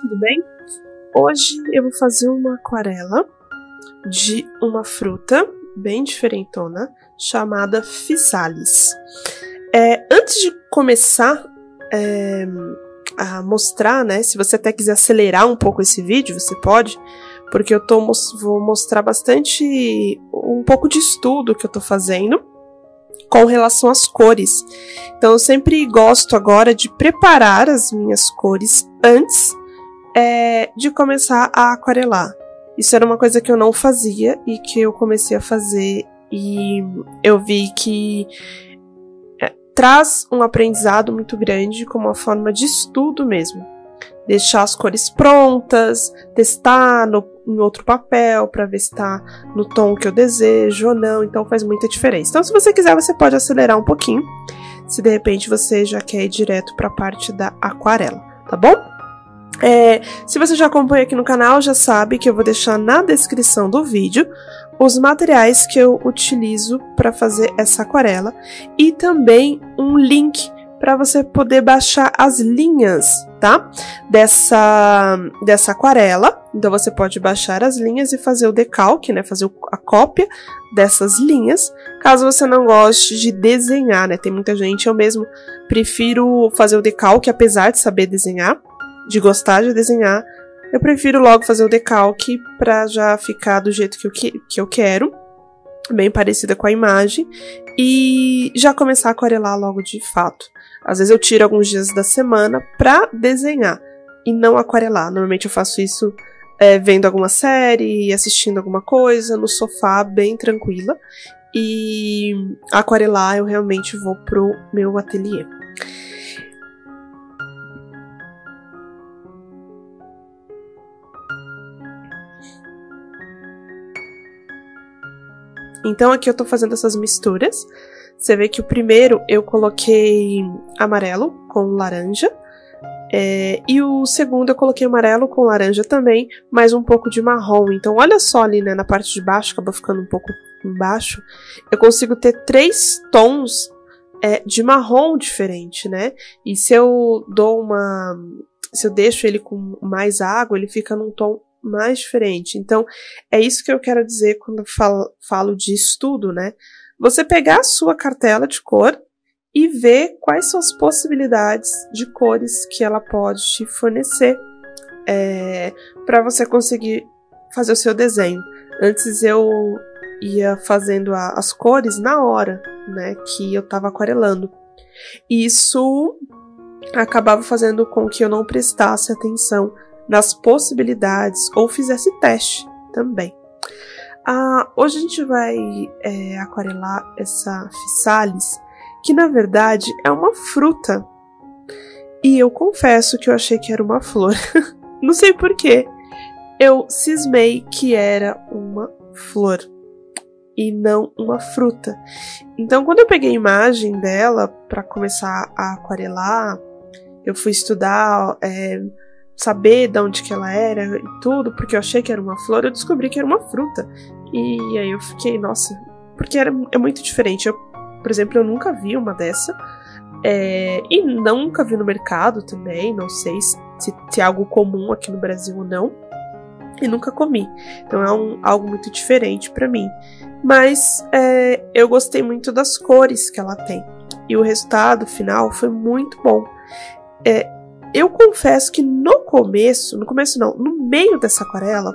tudo bem? Hoje eu vou fazer uma aquarela de uma fruta bem diferentona chamada physalis. Antes de começar a mostrar, né, se você até quiser acelerar um pouco esse vídeo, você pode, porque eu vou mostrar um pouco de estudo que eu tô fazendo com relação às cores. Então eu sempre gosto agora de preparar as minhas cores antes de começar a aquarelar. Isso era uma coisa que eu não fazia e que eu comecei a fazer e eu vi que traz um aprendizado muito grande como uma forma de estudo mesmo. Deixar as cores prontas, testar em outro papel para ver se está no tom que eu desejo ou não, então faz muita diferença. Então se você quiser, você pode acelerar um pouquinho, se de repente você já quer ir direto para a parte da aquarela, tá bom? Se você já acompanha aqui no canal, já sabe que eu vou deixar na descrição do vídeo os materiais que eu utilizo para fazer essa aquarela e também um link para você poder baixar as linhas, tá? Dessa aquarela. Então você pode baixar as linhas e fazer o decalque, né? Fazer a cópia dessas linhas, caso você não goste de desenhar, né? Tem muita gente, eu mesmo prefiro fazer o decalque, apesar de saber desenhar, de gostar de desenhar, eu prefiro logo fazer o decalque para já ficar do jeito que eu quero, bem parecida com a imagem, e já começar a aquarelar logo de fato. Às vezes eu tiro alguns dias da semana para desenhar e não aquarelar. Normalmente eu faço isso vendo alguma série, assistindo alguma coisa, no sofá, bem tranquila, e aquarelar eu realmente vou pro meu ateliê. Então aqui eu tô fazendo essas misturas. Você vê que o primeiro eu coloquei amarelo com laranja. E o segundo eu coloquei amarelo com laranja também, mais um pouco de marrom. Então olha só ali, né, na parte de baixo, acabou ficando um pouco embaixo. Eu consigo ter 3 tons de marrom diferente, né? E se eu deixo ele com mais água, ele fica num tom mais diferente. Então, é isso que eu quero dizer quando eu falo de estudo, né? Você pegar a sua cartela de cor e ver quais são as possibilidades de cores que ela pode te fornecer para você conseguir fazer o seu desenho. Antes eu ia fazendo as cores na hora, né, que eu estava aquarelando. E isso acabava fazendo com que eu não prestasse atenção nas possibilidades ou fizesse teste também. Hoje a gente vai aquarelar essa physalis, que na verdade é uma fruta. E eu confesso que eu achei que era uma flor. Não sei porquê. Eu cismei que era uma flor e não uma fruta. Então quando eu peguei a imagem dela para começar a aquarelar, eu fui estudar, saber de onde que ela era e tudo, porque eu achei que era uma flor, eu descobri que era uma fruta. E aí eu fiquei, nossa, porque é muito diferente. Por exemplo, eu nunca vi uma dessa, e nunca vi no mercado também, não sei se é algo comum aqui no Brasil ou não, e nunca comi. Então é algo muito diferente pra mim. Mas eu gostei muito das cores que ela tem, e o resultado final foi muito bom. Eu confesso que no meio dessa aquarela,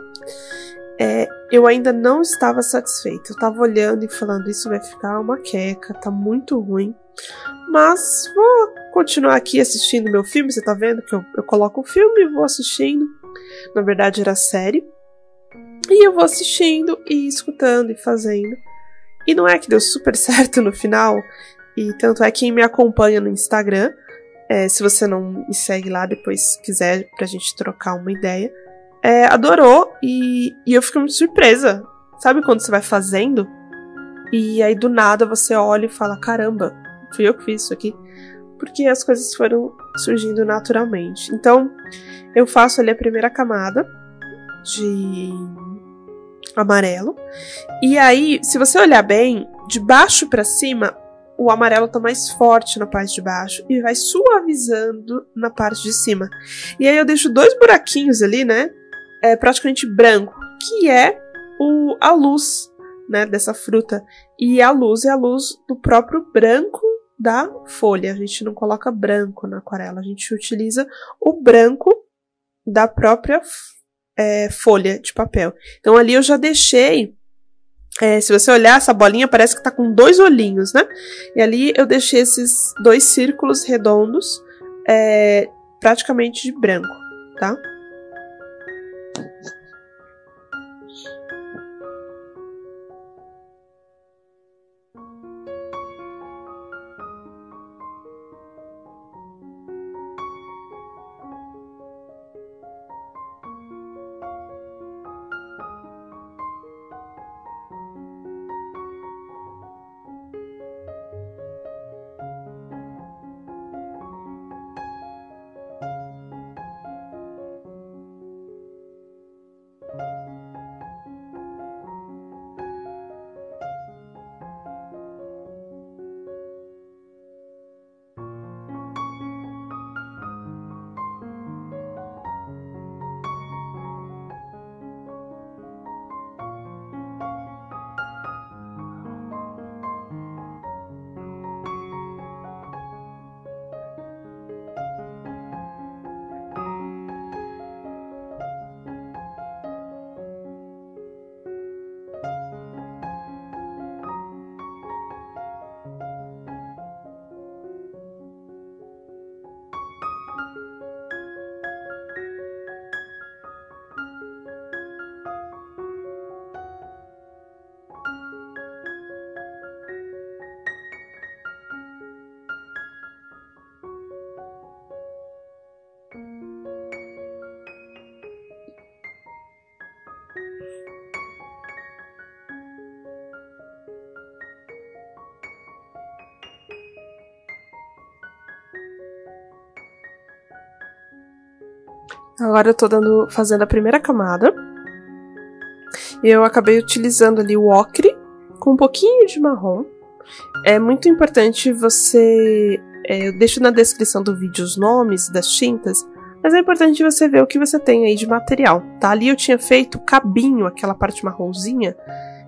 eu ainda não estava satisfeita. Eu estava olhando e falando, isso vai ficar uma queca, tá muito ruim. Mas vou continuar aqui assistindo meu filme, você tá vendo que eu coloco o filme e vou assistindo. Na verdade era série. E eu vou assistindo e escutando e fazendo. E não é que deu super certo no final. E tanto é que quem me acompanha no Instagram, se você não me segue lá, depois quiser pra gente trocar uma ideia, adorou e eu fiquei muito surpresa. Sabe quando você vai fazendo e aí do nada você olha e fala, caramba, fui eu que fiz isso aqui? Porque as coisas foram surgindo naturalmente. Então eu faço ali a primeira camada de amarelo, e aí se você olhar bem, de baixo pra cima o amarelo tá mais forte na parte de baixo e vai suavizando na parte de cima. E aí eu deixo 2 buraquinhos ali, né, praticamente branco, que é a luz, né, dessa fruta. E a luz é a luz do próprio branco da folha. A gente não coloca branco na aquarela, a gente utiliza o branco da própria folha de papel. Então ali eu já deixei, se você olhar essa bolinha parece que tá com 2 olhinhos, né? E ali eu deixei esses 2 círculos redondos praticamente de branco, tá? Agora eu tô fazendo a primeira camada. E eu acabei utilizando ali o ocre com um pouquinho de marrom. É muito importante você... eu deixo na descrição do vídeo os nomes das tintas, mas é importante você ver o que você tem aí de material, tá? Ali eu tinha feito o cabinho, aquela parte marronzinha,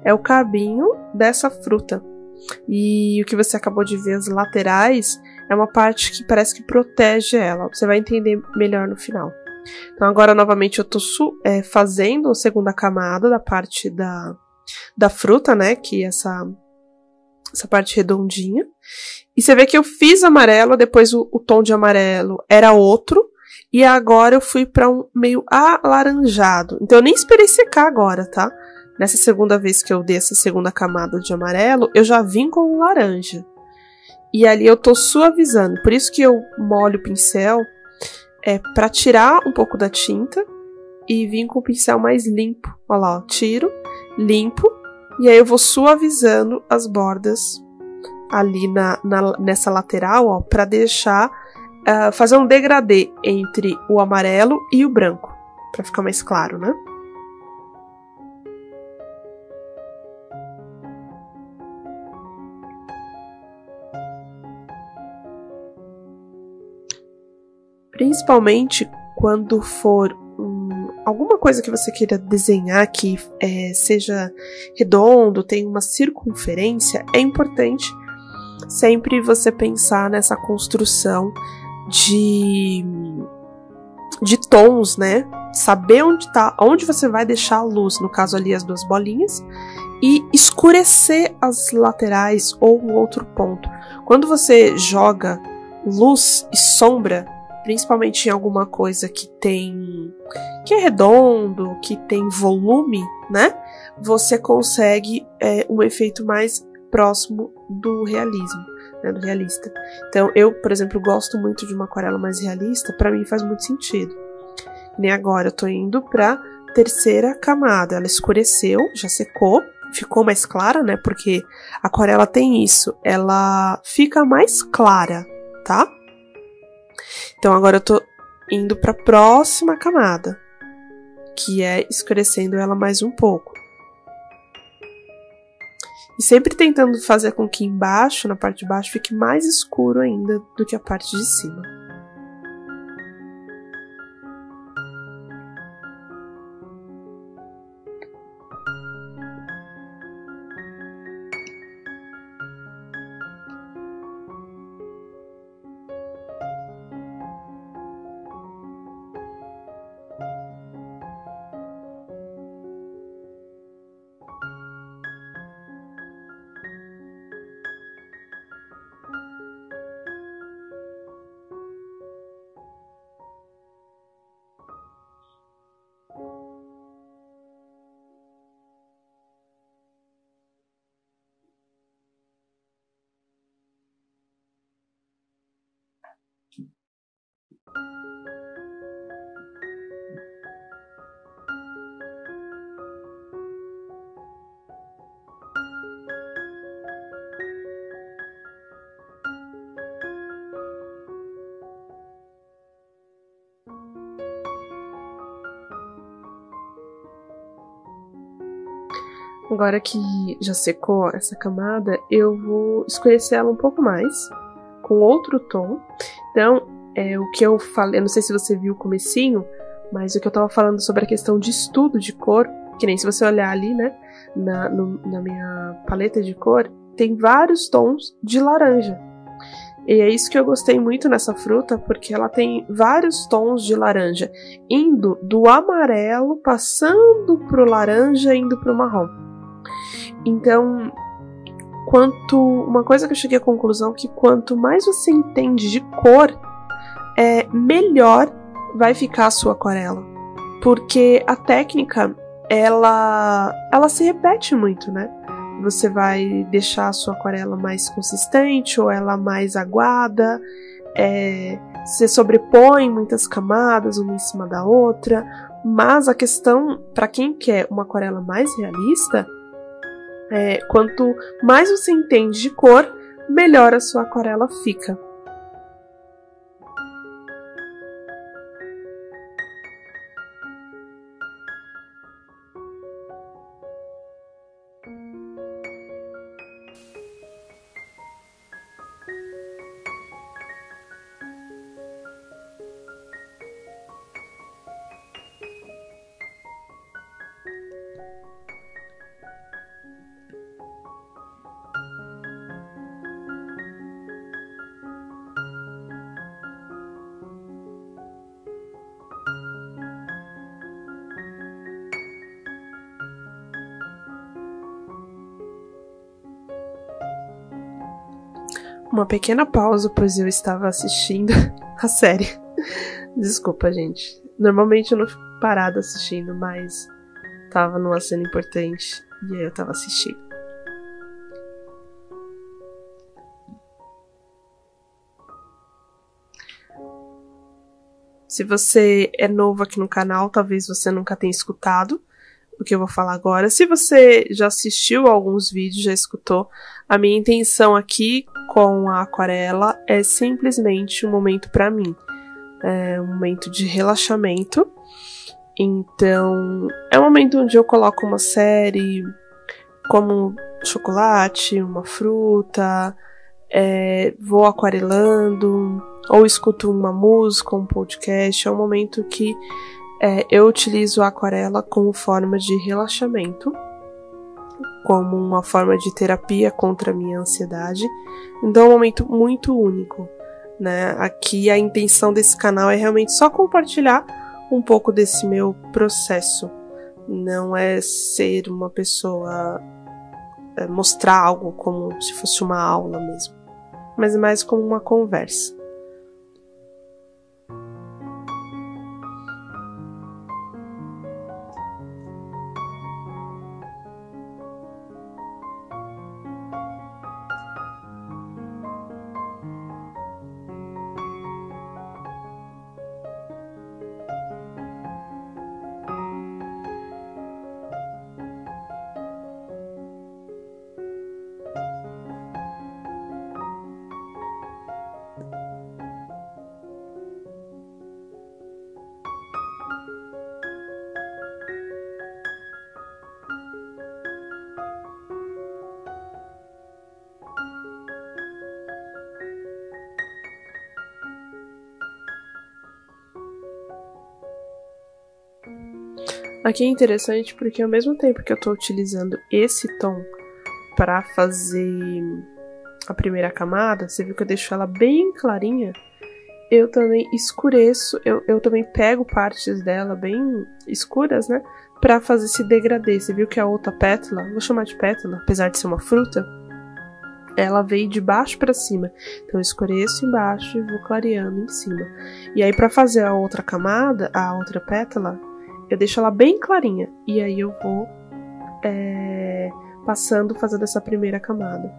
é o cabinho dessa fruta. E o que você acabou de ver, as laterais, é uma parte que parece que protege ela. Você vai entender melhor no final. Então agora novamente eu tô fazendo a segunda camada da parte da fruta, né, que é essa parte redondinha. E você vê que eu fiz amarelo, depois o tom de amarelo era outro, e agora eu fui para um meio alaranjado. Então eu nem esperei secar agora, tá? Nessa segunda vez que eu dei essa segunda camada de amarelo, eu já vim com o laranja. E ali eu tô suavizando, por isso que eu molho o pincel para tirar um pouco da tinta e vim com o pincel mais limpo. Olha lá, ó, tiro, limpo, e aí eu vou suavizando as bordas ali nessa lateral, ó, para deixar, fazer um degradê entre o amarelo e o branco, para ficar mais claro, né? Principalmente quando for alguma coisa que você queira desenhar que seja redondo, tenha uma circunferência, é importante sempre você pensar nessa construção de tons, né? Saber onde você vai deixar a luz, no caso ali as 2 bolinhas, e escurecer as laterais ou um outro ponto. Quando você joga luz e sombra, principalmente em alguma coisa que é redondo, que tem volume, né? Você consegue um efeito mais próximo do realismo, né? Do realista. Então, eu, por exemplo, gosto muito de uma aquarela mais realista, pra mim faz muito sentido. Nem agora, eu tô indo pra terceira camada. Ela escureceu, já secou, ficou mais clara, né? Porque a aquarela tem isso, ela fica mais clara, tá? Então agora eu tô indo para a próxima camada, que é escurecendo ela mais um pouco. E sempre tentando fazer com que embaixo, na parte de baixo, fique mais escuro ainda do que a parte de cima. Agora que já secou essa camada, eu vou escurecer ela um pouco mais, com outro tom. Então, o que eu falei, eu não sei se você viu o comecinho, mas o que eu tava falando sobre a questão de estudo de cor, que nem se você olhar ali, né, na minha paleta de cor, tem vários tons de laranja. E é isso que eu gostei muito nessa fruta, porque ela tem vários tons de laranja, indo do amarelo, passando pro laranja, indo pro marrom. Então, uma coisa que eu cheguei à conclusão é que quanto mais você entende de cor, melhor vai ficar a sua aquarela. Porque a técnica, ela se repete muito, né? Você vai deixar a sua aquarela mais consistente ou ela mais aguada. Você sobrepõe muitas camadas uma em cima da outra. Mas a questão, para quem quer uma aquarela mais realista, quanto mais você entende de cor, melhor a sua aquarela fica. Uma pequena pausa, pois eu estava assistindo a série. Desculpa, gente. Normalmente eu não fico parada assistindo, mas tava numa cena importante e aí eu tava assistindo. Se você é novo aqui no canal, talvez você nunca tenha escutado o que eu vou falar agora. Se você já assistiu a alguns vídeos, já escutou, a minha intenção aqui com a aquarela é simplesmente um momento para mim. É um momento de relaxamento. Então, é um momento onde eu coloco uma série, como chocolate, uma fruta, vou aquarelando, ou escuto uma música, um podcast. É um momento que eu utilizo a aquarela como forma de relaxamento, como uma forma de terapia contra a minha ansiedade. Então é um momento muito único, né? Aqui a intenção desse canal é realmente só compartilhar um pouco desse meu processo. Não é ser uma pessoa, mostrar algo como se fosse uma aula mesmo, mas é mais como uma conversa. Aqui é interessante porque ao mesmo tempo que eu tô utilizando esse tom para fazer a primeira camada, você viu que eu deixo ela bem clarinha, eu também escureço, eu também pego partes dela bem escuras, né, pra fazer esse degradê. Você viu que a outra pétala, vou chamar de pétala, apesar de ser uma fruta, ela veio de baixo pra cima. Então eu escureço embaixo e vou clareando em cima. E aí pra fazer a outra camada, a outra pétala, eu deixo ela bem clarinha. E aí eu vou passando, fazendo essa primeira camada.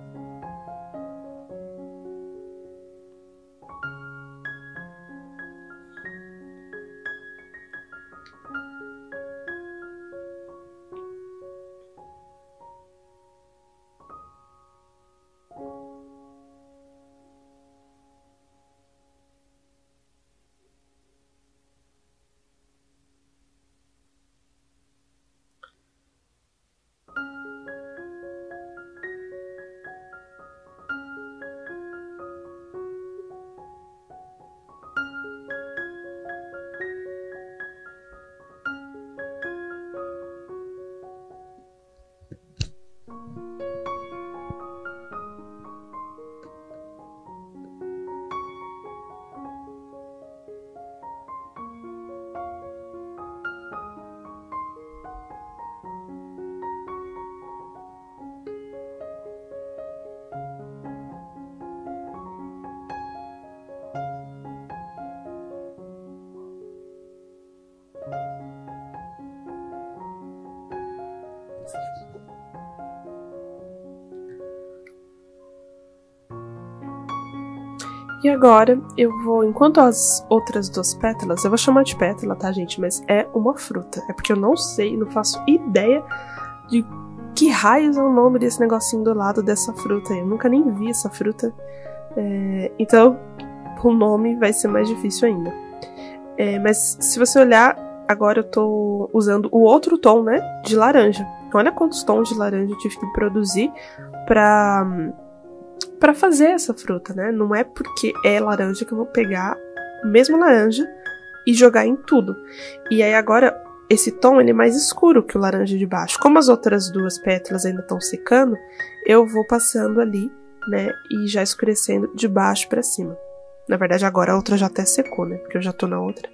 E agora eu vou, enquanto as outras duas pétalas, eu vou chamar de pétala, tá, gente? Mas é uma fruta. É porque eu não sei, não faço ideia de que raios é o nome desse negocinho do lado dessa fruta. Eu nunca nem vi essa fruta. Então, o nome vai ser mais difícil ainda. Mas se você olhar, agora eu tô usando o outro tom, né, de laranja. Olha quantos tons de laranja eu tive que produzir pra fazer essa fruta, né? Não é porque é laranja que eu vou pegar a mesma laranja e jogar em tudo. E aí agora, esse tom ele é mais escuro que o laranja de baixo. Como as outras duas pétalas ainda estão secando, eu vou passando ali, né, e já escurecendo de baixo pra cima. Na verdade, agora a outra já até secou, né? Porque eu já tô na outra.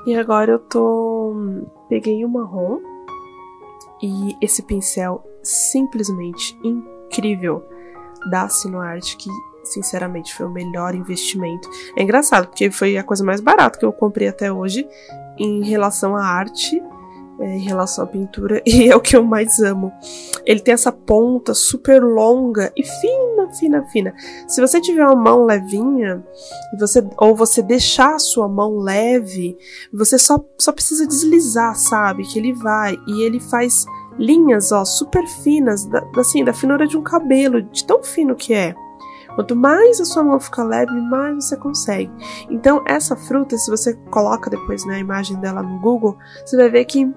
E agora eu peguei o marrom e esse pincel simplesmente incrível da Sinuart, que sinceramente foi o melhor investimento. É engraçado, porque foi a coisa mais barata que eu comprei até hoje em relação à arte, em relação à pintura, e é o que eu mais amo. Ele tem essa ponta super longa e fina, fina, fina. Se você tiver uma mão levinha, ou você deixar a sua mão leve, você só precisa deslizar, sabe? Que ele vai, e ele faz linhas, ó, super finas, assim, da finura de um cabelo, de tão fino que é. Quanto mais a sua mão fica leve, mais você consegue. Então, essa fruta, se você coloca depois, né, a imagem dela no Google, você vai ver que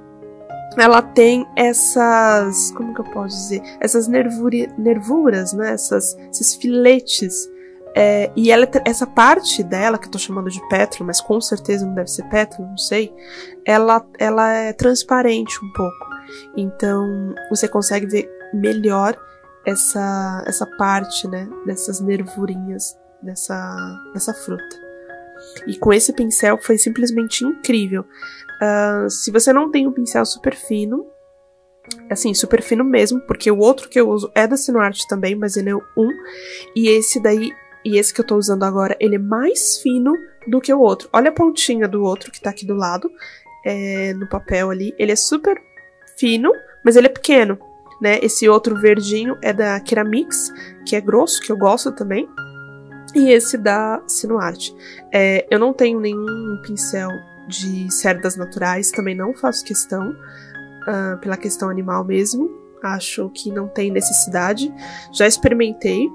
ela tem essas, como que eu posso dizer? Essas nervuras, né? Esses filetes E ela, essa parte dela, que eu tô chamando de pétalo, mas com certeza não deve ser pétalo, não sei, ela é transparente um pouco. Então, você consegue ver melhor essa parte, né, dessas nervurinhas dessa fruta. E com esse pincel foi simplesmente incrível. Se você não tem um pincel super fino, assim, super fino mesmo, porque o outro que eu uso é da Sinuart também, mas ele é um, e esse que eu tô usando agora, ele é mais fino do que o outro. Olha a pontinha do outro que tá aqui do lado, no papel ali. Ele é super fino, mas ele é pequeno, né? Esse outro verdinho é da Keramix, que é grosso, que eu gosto também. E esse da Sinuart. Eu não tenho nenhum pincel de cerdas naturais, também não faço questão, pela questão animal mesmo. Acho que não tem necessidade. Já experimentei,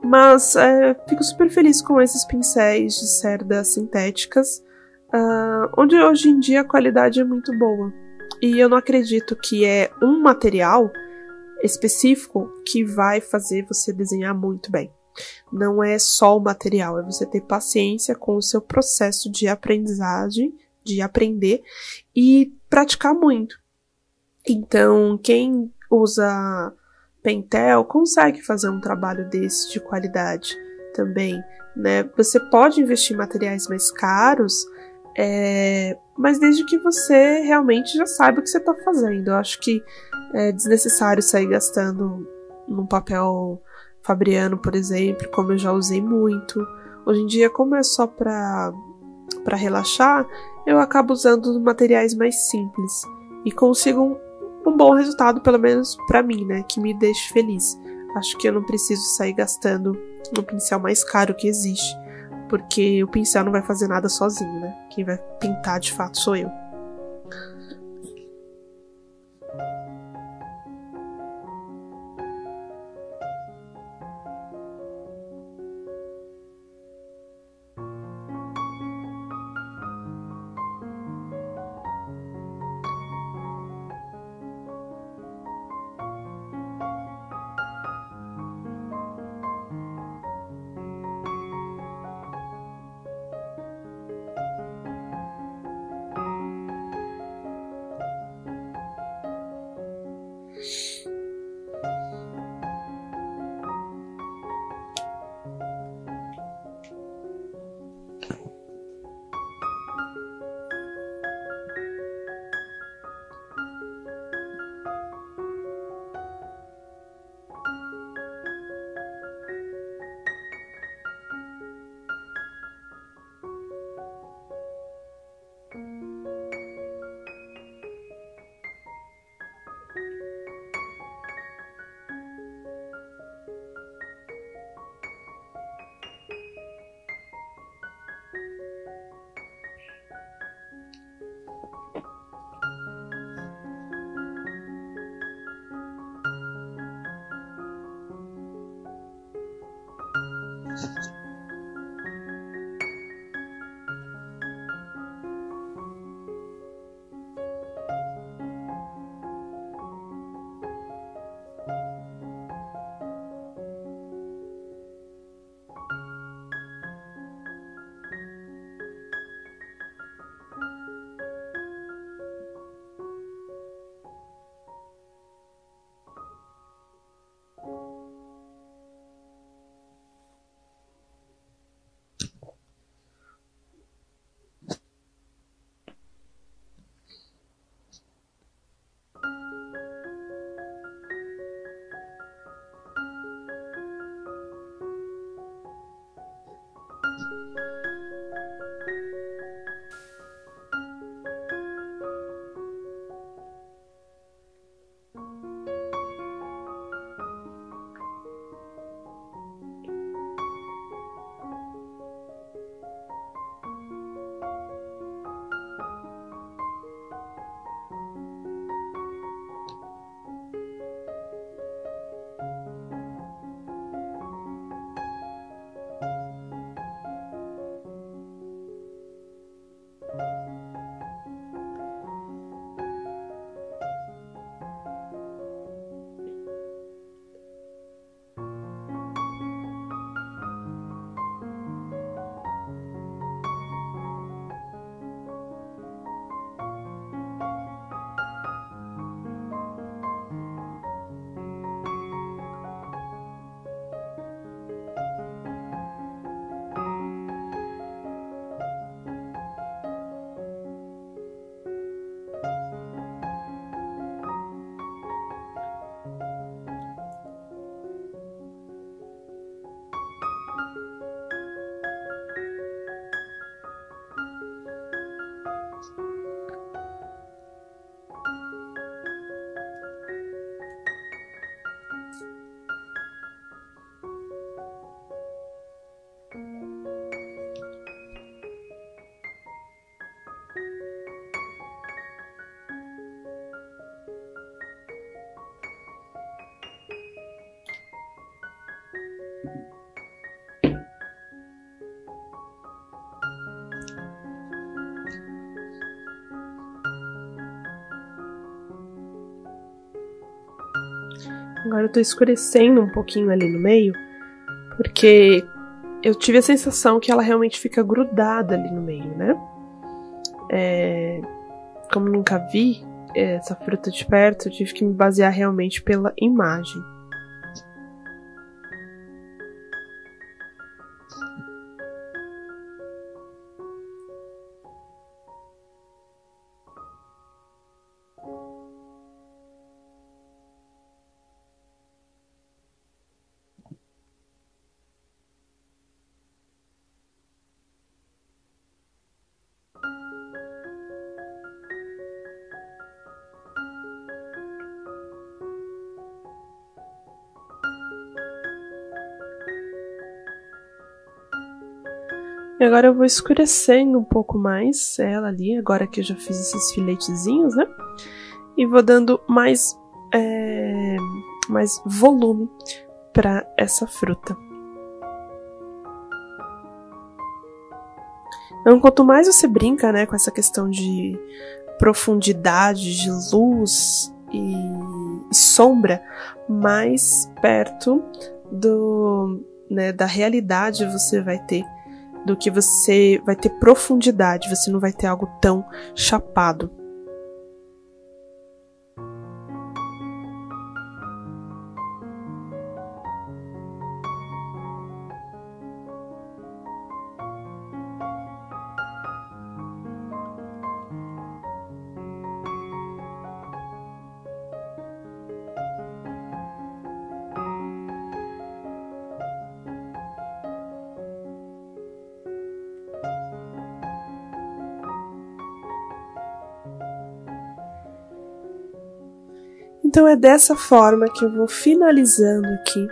mas fico super feliz com esses pincéis de cerdas sintéticas, onde hoje em dia a qualidade é muito boa. E eu não acredito que é um material específico que vai fazer você desenhar muito bem. Não é só o material, é você ter paciência com o seu processo de aprendizagem, de aprender e praticar muito. Então, quem usa Pentel consegue fazer um trabalho desse de qualidade também, né? Você pode investir em materiais mais caros, mas desde que você realmente já saiba o que você está fazendo. Eu acho que é desnecessário sair gastando num papel Fabriano, por exemplo, como eu já usei muito. Hoje em dia, como é só para relaxar, eu acabo usando materiais mais simples e consigo um bom resultado, pelo menos para mim, né, que me deixe feliz. Acho que eu não preciso sair gastando no pincel mais caro que existe, porque o pincel não vai fazer nada sozinho, né? Quem vai pintar de fato sou eu. Agora eu tô escurecendo um pouquinho ali no meio, porque eu tive a sensação que ela realmente fica grudada ali no meio, né? Como nunca vi essa fruta de perto, eu tive que me basear realmente pela imagem. E agora eu vou escurecendo um pouco mais ela ali, agora que eu já fiz esses filetezinhos, né? E vou dando mais volume para essa fruta. Então, quanto mais você brinca, né, com essa questão de profundidade, de luz e sombra, mais perto da realidade você vai ter, do que você vai ter profundidade, você não vai ter algo tão chapado. Então é dessa forma que eu vou finalizando aqui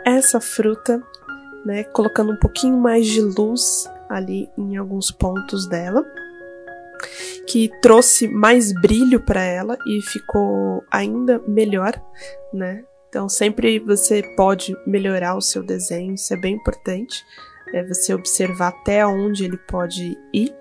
essa fruta, né, colocando um pouquinho mais de luz ali em alguns pontos dela, que trouxe mais brilho para ela e ficou ainda melhor, né? Então sempre você pode melhorar o seu desenho, isso é bem importante, você observar até onde ele pode ir.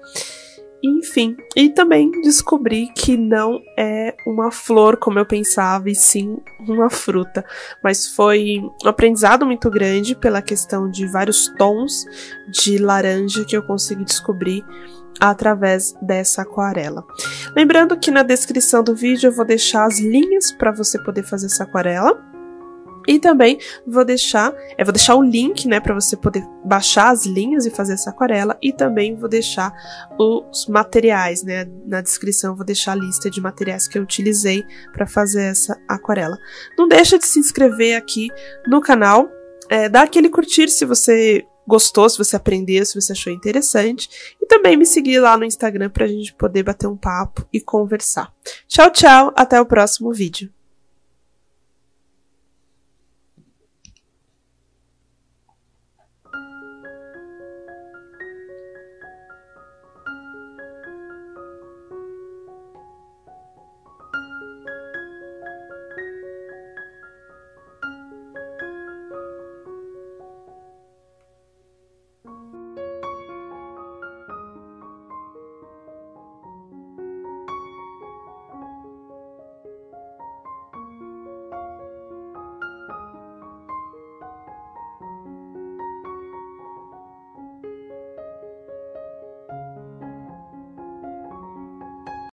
Enfim, e também descobri que não é uma flor como eu pensava, e sim uma fruta. Mas foi um aprendizado muito grande pela questão de vários tons de laranja que eu consegui descobrir através dessa aquarela. Lembrando que na descrição do vídeo eu vou deixar as linhas para você poder fazer essa aquarela. E também vou deixar o link, né, para você poder baixar as linhas e fazer essa aquarela, e também vou deixar os materiais, né, na descrição eu vou deixar a lista de materiais que eu utilizei para fazer essa aquarela. Não deixa de se inscrever aqui no canal, dá aquele curtir se você gostou, se você aprendeu, se você achou interessante, e também me seguir lá no Instagram para a gente poder bater um papo e conversar. Tchau, tchau, até o próximo vídeo.